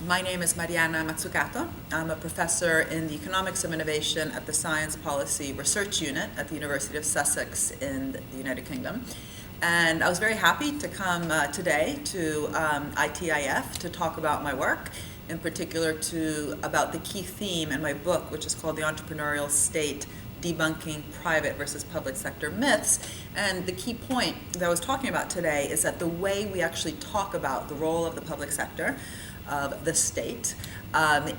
My name is Mariana Mazzucato. I'm a professor in the Economics of Innovation at the Science Policy Research Unit at the University of Sussex in the United Kingdom. And I was very happy to come today to ITIF to talk about my work, in particular about the key theme in my book, which is called The Entrepreneurial State: Debunking Private versus Public Sector Myths. And the key point that I was talking about today is that the way we actually talk about the role of the public sector, of the state,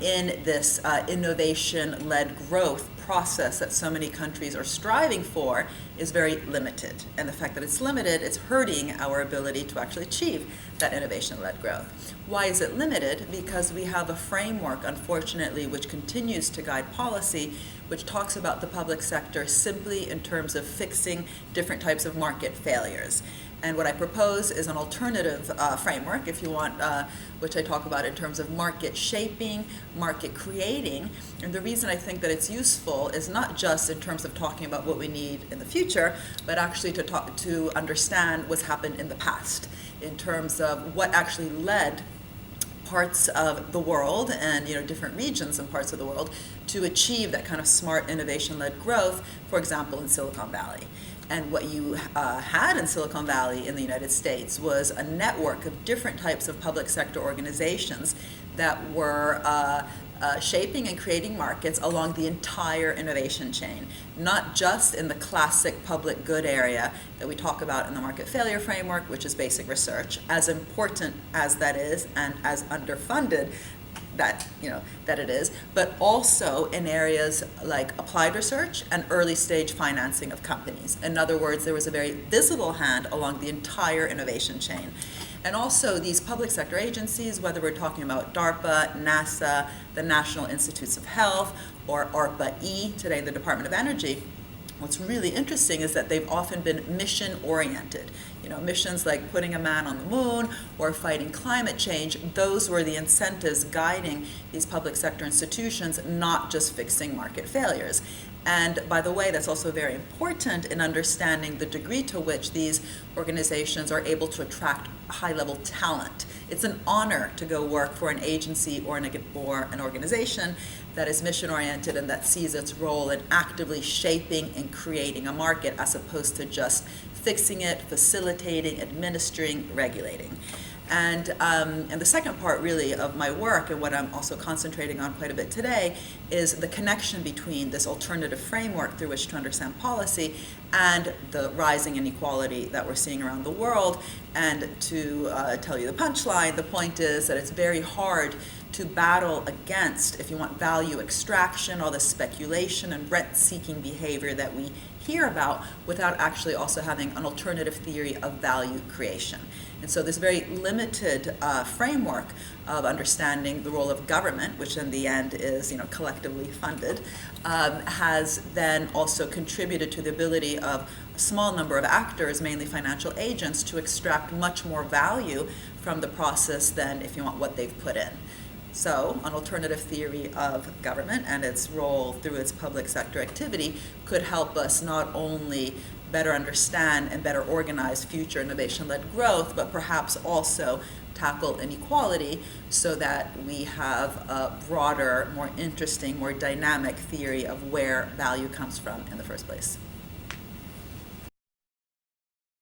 in this innovation-led growth process that so many countries are striving for is very limited. And the fact that it's limited, it's hurting our ability to actually achieve that innovation-led growth. Why is it limited? Because we have a framework, unfortunately, which continues to guide policy, which talks about the public sector simply in terms of fixing different types of market failures. And what I propose is an alternative framework, if you want, which I talk about in terms of market shaping, market creating. And the reason I think that it's useful is not just in terms of talking about what we need in the future, but actually to understand what's happened in the past, in terms of what actually led parts of the world and different regions and parts of the world to achieve that kind of smart innovation-led growth, for example, in Silicon Valley. And what you had in Silicon Valley in the United States was a network of different types of public sector organizations that were shaping and creating markets along the entire innovation chain, not just in the classic public good area that we talk about in the market failure framework, which is basic research, as important as that is and as underfunded that it is, but also in areas like applied research and early stage financing of companies. In other words, there was a very visible hand along the entire innovation chain. And also these public sector agencies, whether we're talking about DARPA, NASA, the National Institutes of Health, or ARPA-E, today the Department of Energy, what's really interesting is that they've often been mission-oriented. Missions like putting a man on the moon or fighting climate change, those were the incentives guiding these public sector institutions, not just fixing market failures. And by the way, that's also very important in understanding the degree to which these organizations are able to attract high-level talent. It's an honor to go work for an agency or an organization that is mission-oriented and that sees its role in actively shaping and creating a market as opposed to just fixing it, facilitating, administering, regulating. And the second part really of my work, and what I'm also concentrating on quite a bit today, is the connection between this alternative framework through which to understand policy and the rising inequality that we're seeing around the world. And to tell you the punchline, the point is that it's very hard to battle against, if you want, value extraction, all the speculation and rent-seeking behavior that we hear about, without actually also having an alternative theory of value creation. And so this very limited framework of understanding the role of government, which in the end is collectively funded, has then also contributed to the ability of a small number of actors, mainly financial agents, to extract much more value from the process than, if you want, what they've put in. So an alternative theory of government and its role through its public sector activity could help us not only better understand and better organize future innovation-led growth, but perhaps also tackle inequality so that we have a broader, more interesting, more dynamic theory of where value comes from in the first place.